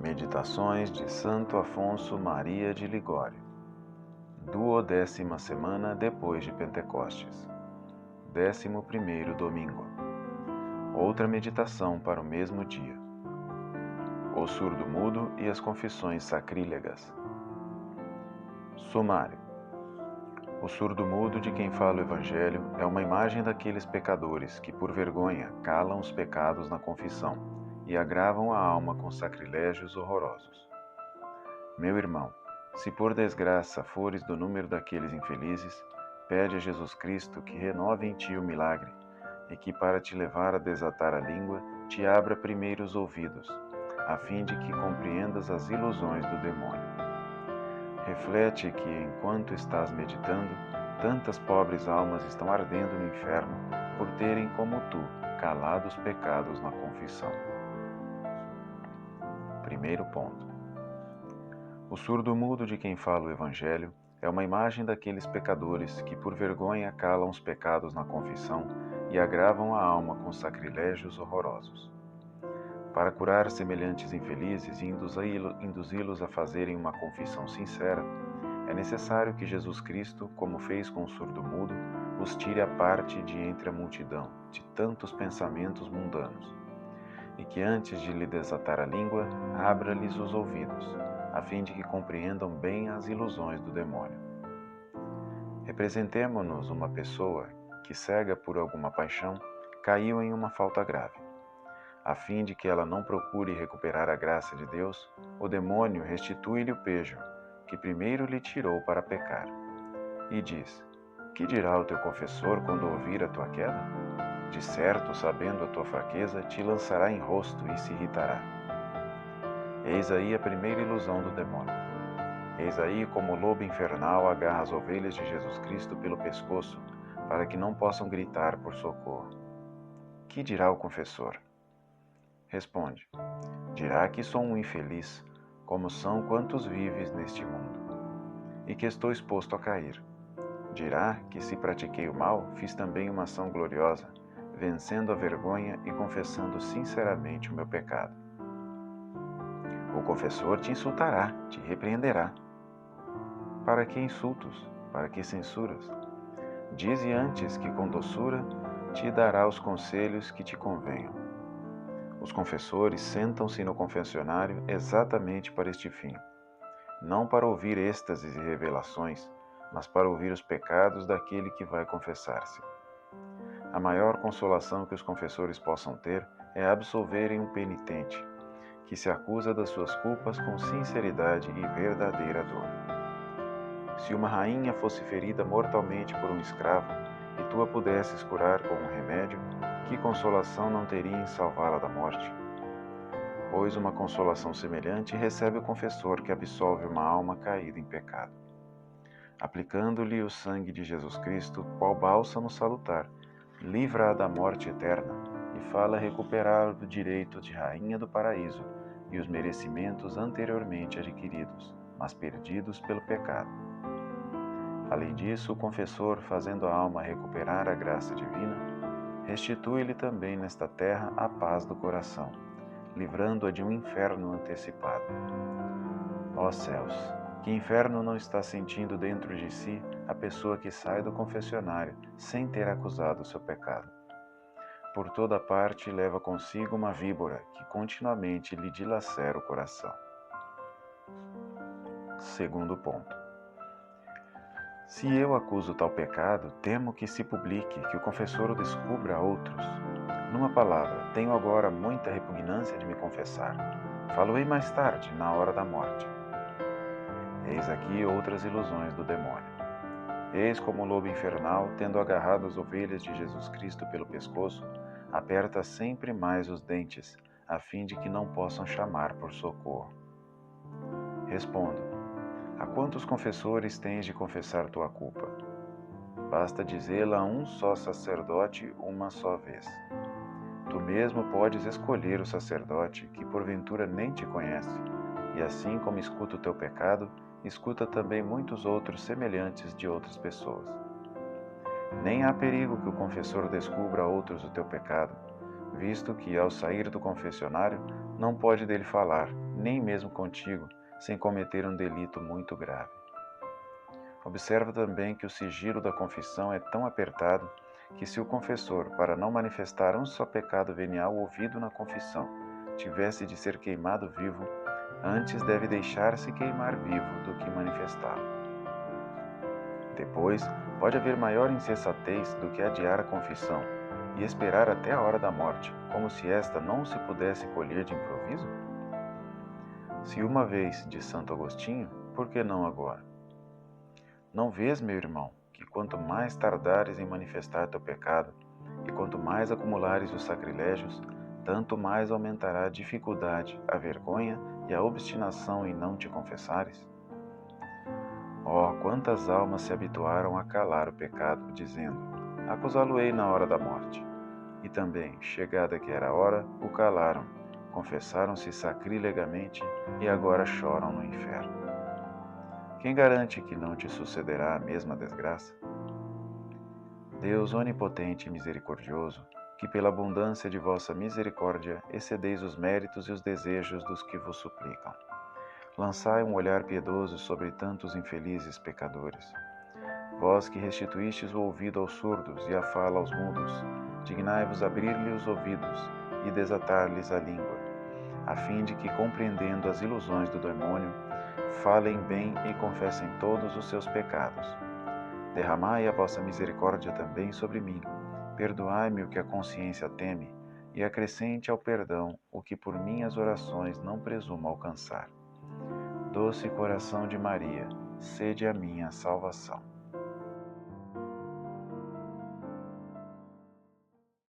Meditações de Santo Afonso Maria de Ligório. 12ª semana depois de Pentecostes. 11º domingo. Outra meditação para o mesmo dia. O surdo-mudo e as confissões sacrílegas. Sumário. O surdo-mudo de quem fala o Evangelho é uma imagem daqueles pecadores que, por vergonha, calam os pecados na confissão e agravam a alma com sacrilégios horrorosos. Meu irmão, se por desgraça fores do número daqueles infelizes, pede a Jesus Cristo que renove em ti o milagre e que, para te levar a desatar a língua, te abra primeiro os ouvidos, a fim de que compreendas as ilusões do demônio. Reflete que, enquanto estás meditando, tantas pobres almas estão ardendo no inferno por terem, como tu, calado os pecados na confissão. Primeiro ponto. O surdo-mudo de quem fala o Evangelho é uma imagem daqueles pecadores que, por vergonha, calam os pecados na confissão e agravam a alma com sacrilégios horrorosos. Para curar semelhantes infelizes e induzi-los a fazerem uma confissão sincera, é necessário que Jesus Cristo, como fez com o surdo-mudo, os tire à parte de entre a multidão de tantos pensamentos mundanos, e que antes de lhe desatar a língua, abra-lhes os ouvidos, a fim de que compreendam bem as ilusões do demônio. Representemo-nos uma pessoa que, cega por alguma paixão, caiu em uma falta grave. A fim de que ela não procure recuperar a graça de Deus, o demônio restitui-lhe o pejo, que primeiro lhe tirou para pecar. E diz: que dirá o teu confessor quando ouvir a tua queda? De certo, sabendo a tua fraqueza, te lançará em rosto e se irritará. Eis aí a primeira ilusão do demônio. Eis aí como o lobo infernal agarra as ovelhas de Jesus Cristo pelo pescoço, para que não possam gritar por socorro. Que dirá o confessor? Responde: dirá que sou um infeliz, como são quantos vives neste mundo, e que estou exposto a cair. Dirá que, se pratiquei o mal, fiz também uma ação gloriosa, vencendo a vergonha e confessando sinceramente o meu pecado. O confessor te insultará, te repreenderá. Para que insultos? Para que censuras? Dize antes que, com doçura, te dará os conselhos que te convenham. Os confessores sentam-se no confessionário exatamente para este fim, não para ouvir êxtases e revelações, mas para ouvir os pecados daquele que vai confessar-se. A maior consolação que os confessores possam ter é absolverem um penitente, que se acusa das suas culpas com sinceridade e verdadeira dor. Se uma rainha fosse ferida mortalmente por um escravo e tu a pudesses curar com um remédio, que consolação não teria em salvá-la da morte? Pois uma consolação semelhante recebe o confessor que absolve uma alma caída em pecado. Aplicando-lhe o sangue de Jesus Cristo, qual bálsamo salutar, livra-a da morte eterna e fala recuperar o direito de rainha do paraíso e os merecimentos anteriormente adquiridos, mas perdidos pelo pecado. Além disso, o confessor, fazendo a alma recuperar a graça divina, restitui-lhe também nesta terra a paz do coração, livrando-a de um inferno antecipado. Ó céus, que inferno não está sentindo dentro de si a pessoa que sai do confessionário sem ter acusado o seu pecado? Por toda parte leva consigo uma víbora que continuamente lhe dilacera o coração. Segundo ponto. Se eu acuso tal pecado, temo que se publique, que o confessor o descubra a outros. Numa palavra, tenho agora muita repugnância de me confessar. Falo-ei mais tarde, na hora da morte. Eis aqui outras ilusões do demônio. Eis como o lobo infernal, tendo agarrado as ovelhas de Jesus Cristo pelo pescoço, aperta sempre mais os dentes, a fim de que não possam chamar por socorro. Respondo: a quantos confessores tens de confessar tua culpa? Basta dizê-la a um só sacerdote uma só vez. Tu mesmo podes escolher o sacerdote que porventura nem te conhece, e assim como escuta o teu pecado, escuta também muitos outros semelhantes de outras pessoas. Nem há perigo que o confessor descubra a outros o teu pecado, visto que, ao sair do confessionário, não pode dele falar, nem mesmo contigo, sem cometer um delito muito grave. Observa também que o sigilo da confissão é tão apertado que se o confessor, para não manifestar um só pecado venial ouvido na confissão, tivesse de ser queimado vivo, antes deve deixar-se queimar vivo do que manifestá-lo. Depois, pode haver maior insensatez do que adiar a confissão e esperar até a hora da morte, como se esta não se pudesse colher de improviso? Se uma vez, de Santo Agostinho, por que não agora? Não vês, meu irmão, que quanto mais tardares em manifestar teu pecado, e quanto mais acumulares os sacrilégios, tanto mais aumentará a dificuldade, a vergonha e a obstinação em não te confessares? Oh, quantas almas se habituaram a calar o pecado, dizendo: acusá-lo-ei na hora da morte. E também, chegada que era a hora, o calaram, confessaram-se sacrilegamente e agora choram no inferno. Quem garante que não te sucederá a mesma desgraça? Deus onipotente e misericordioso, que pela abundância de vossa misericórdia excedeis os méritos e os desejos dos que vos suplicam, lançai um olhar piedoso sobre tantos infelizes pecadores. Vós que restituístes o ouvido aos surdos e a fala aos mudos, dignai-vos abrir-lhe os ouvidos e desatar-lhes a língua, a fim de que, compreendendo as ilusões do demônio, falem bem e confessem todos os seus pecados. Derramai a vossa misericórdia também sobre mim, perdoai-me o que a consciência teme, e acrescente ao perdão o que por minhas orações não presumo alcançar. Doce coração de Maria, sede a minha salvação.